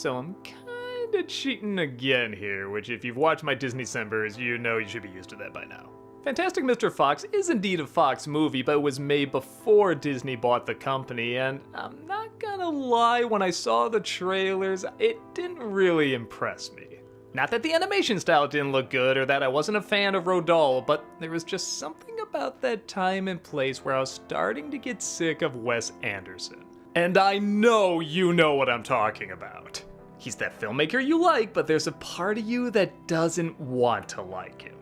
so I'm kinda cheating again here, which if you've watched my DisneyCembers, you know you should be used to that by now. Fantastic Mr. Fox is indeed a Fox movie, but it was made before Disney bought the company, and I'm not gonna lie, when I saw the trailers, it didn't really impress me. Not that the animation style didn't look good or that I wasn't a fan of Roald Dahl, but there was just something about that time and place where I was starting to get sick of Wes Anderson. And I know you know what I'm talking about. He's that filmmaker you like, but there's a part of you that doesn't want to like him.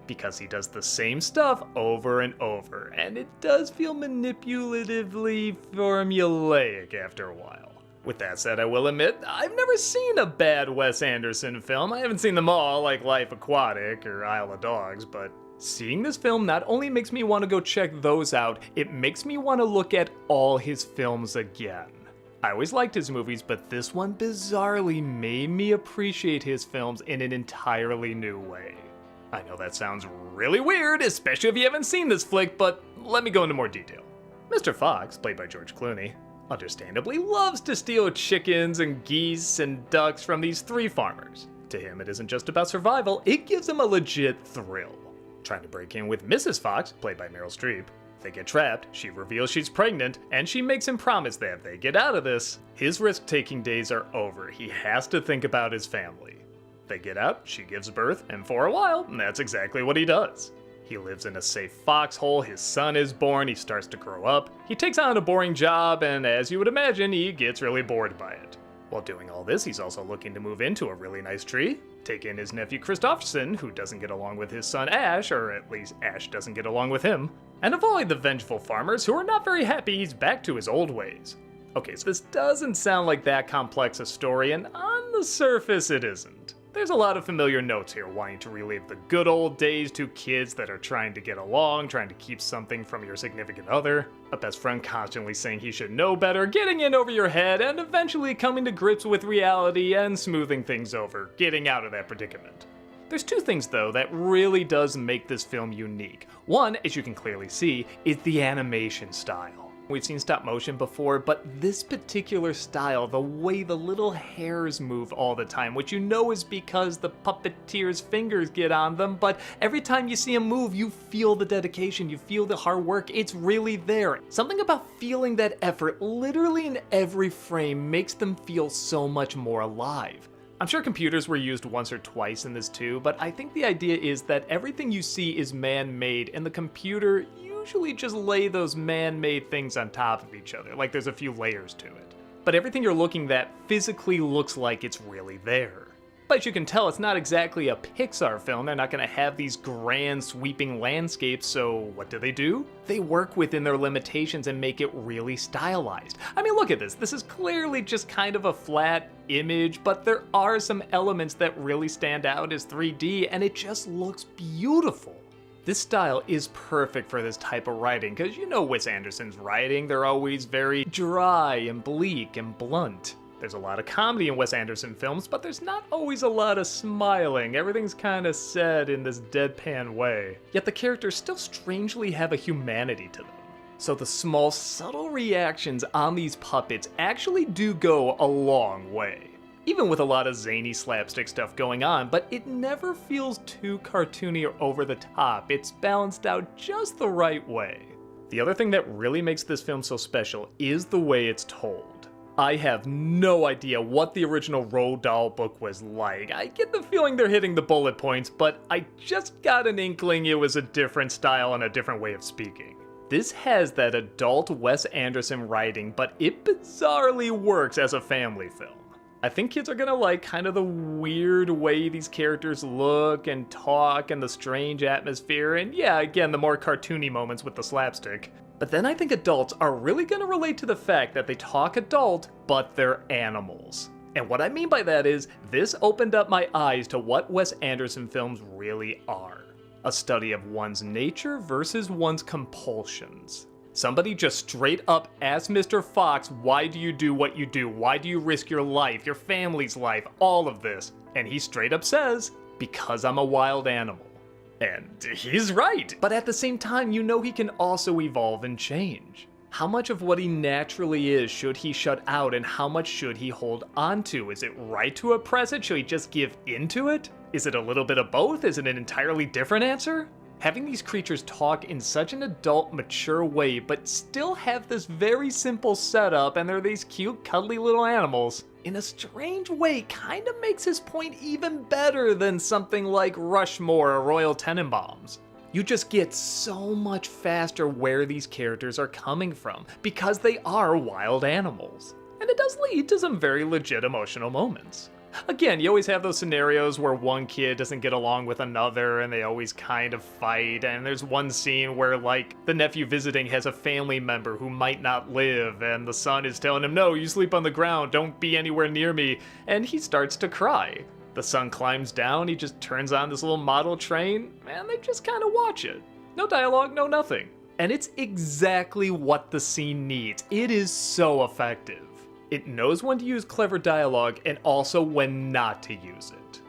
Because he does the same stuff over and over, and it does feel manipulatively formulaic after a while. With that said, I will admit, I've never seen a bad Wes Anderson film. I haven't seen them all, like Life Aquatic or Isle of Dogs, but seeing this film not only makes me want to go check those out, it makes me want to look at all his films again. I always liked his movies, but this one bizarrely made me appreciate his films in an entirely new way. I know that sounds really weird, especially if you haven't seen this flick, but let me go into more detail. Mr. Fox, played by George Clooney, understandably loves to steal chickens and geese and ducks from these three farmers. To him, it isn't just about survival, it gives him a legit thrill. Trying to break in with Mrs. Fox, played by Meryl Streep. They get trapped, she reveals she's pregnant, and she makes him promise that if they get out of this, his risk-taking days are over. He has to think about his family. They get out, she gives birth, and for a while, that's exactly what he does. He lives in a safe foxhole, his son is born, he starts to grow up, he takes on a boring job, and as you would imagine, he gets really bored by it. While doing all this, he's also looking to move into a really nice tree, take in his nephew Christopherson, who doesn't get along with his son Ash, or at least Ash doesn't get along with him, and avoid the vengeful farmers who are not very happy he's back to his old ways. Okay, so this doesn't sound like that complex a story, and on the surface it isn't. There's a lot of familiar notes here, wanting to relive the good old days to kids that are trying to get along, trying to keep something from your significant other, a best friend constantly saying he should know better, getting in over your head, and eventually coming to grips with reality and smoothing things over, getting out of that predicament. There's two things though that really does make this film unique. One, as you can clearly see, is the animation style. We've seen stop motion before, but this particular style, the way the little hairs move all the time, which you know is because the puppeteer's fingers get on them, but every time you see him move, you feel the dedication, you feel the hard work, it's really there. Something about feeling that effort literally in every frame makes them feel so much more alive. I'm sure computers were used once or twice in this too, but I think the idea is that everything you see is man-made, and the computer usually just lay those man-made things on top of each other, like there's a few layers to it. But everything you're looking at physically looks like it's really there. But as you can tell, it's not exactly a Pixar film. They're not going to have these grand sweeping landscapes, so what do? They work within their limitations and make it really stylized. I mean, look at this. This is clearly just kind of a flat image, but there are some elements that really stand out as 3D, and it just looks beautiful. This style is perfect for this type of writing, because you know Wes Anderson's writing, they're always very dry and bleak and blunt. There's a lot of comedy in Wes Anderson films, but there's not always a lot of smiling. Everything's kind of said in this deadpan way. Yet the characters still strangely have a humanity to them. So the small, subtle reactions on these puppets actually do go a long way. Even with a lot of zany slapstick stuff going on, but it never feels too cartoony or over the top. It's balanced out just the right way. The other thing that really makes this film so special is the way it's told. I have no idea what the original Roald Dahl book was like. I get the feeling they're hitting the bullet points, but I just got an inkling it was a different style and a different way of speaking. This has that adult Wes Anderson writing, but it bizarrely works as a family film. I think kids are gonna like kind of the weird way these characters look and talk and the strange atmosphere, and yeah, again, the more cartoony moments with the slapstick. But then I think adults are really gonna relate to the fact that they talk adult, but they're animals. And what I mean by that is, this opened up my eyes to what Wes Anderson films really are. A study of one's nature versus one's compulsions. Somebody just straight up asked Mr. Fox, why do you do what you do? Why do you risk your life, your family's life, all of this? And he straight up says, because I'm a wild animal. And he's right. But at the same time, you know he can also evolve and change. How much of what he naturally is should he shut out, and how much should he hold on to? Is it right to oppress it? Should he just give into it? Is it a little bit of both? Is it an entirely different answer? Having these creatures talk in such an adult, mature way, but still have this very simple setup, and they're these cute, cuddly little animals, in a strange way kind of makes his point even better than something like Rushmore or Royal Tenenbaums. You just get so much faster where these characters are coming from, because they are wild animals. And it does lead to some very legit emotional moments. Again, you always have those scenarios where one kid doesn't get along with another and they always kind of fight, and there's one scene where, like, the nephew visiting has a family member who might not live, and the son is telling him, "No, you sleep on the ground, don't be anywhere near me," and he starts to cry. The son climbs down, he just turns on this little model train, and they just kind of watch it. No dialogue, no nothing. And it's exactly what the scene needs. It is so effective. It knows when to use clever dialogue and also when not to use it.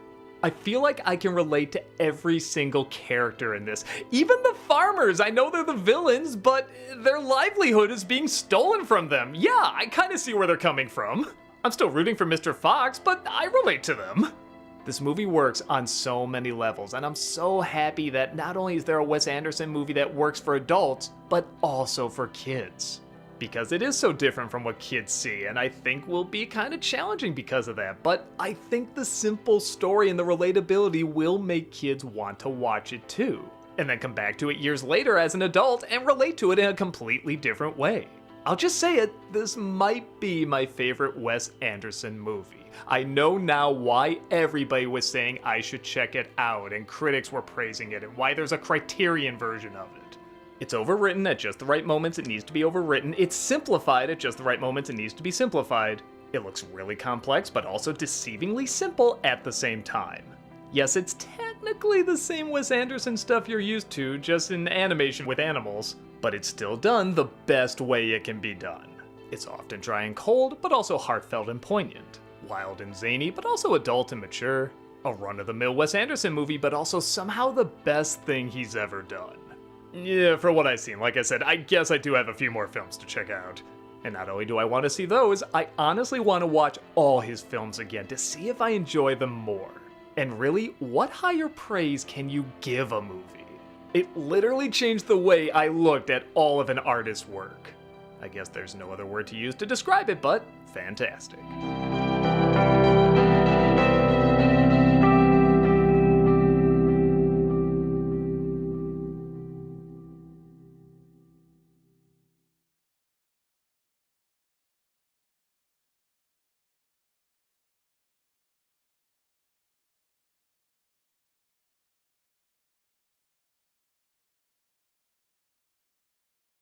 I feel like I can relate to every single character in this. Even the farmers, I know they're the villains, but their livelihood is being stolen from them. Yeah, I kind of see where they're coming from. I'm still rooting for Mr. Fox, but I relate to them. This movie works on so many levels, and I'm so happy that not only is there a Wes Anderson movie that works for adults, but also for kids. Because it is so different from what kids see, and I think will be kind of challenging because of that, but I think the simple story and the relatability will make kids want to watch it too, and then come back to it years later as an adult and relate to it in a completely different way. I'll just say it, this might be my favorite Wes Anderson movie. I know now why everybody was saying I should check it out, and critics were praising it, and why there's a Criterion version of it. It's overwritten at just the right moments it needs to be overwritten. It's simplified at just the right moments it needs to be simplified. It looks really complex, but also deceivingly simple at the same time. Yes, it's technically the same Wes Anderson stuff you're used to, just in animation with animals, but it's still done the best way it can be done. It's often dry and cold, but also heartfelt and poignant. Wild and zany, but also adult and mature. A run-of-the-mill Wes Anderson movie, but also somehow the best thing he's ever done. Yeah, for what I've seen, like I said, I guess I do have a few more films to check out. And not only do I want to see those, I honestly want to watch all his films again to see if I enjoy them more. And really, what higher praise can you give a movie? It literally changed the way I looked at all of an artist's work. I guess there's no other word to use to describe it, but fantastic.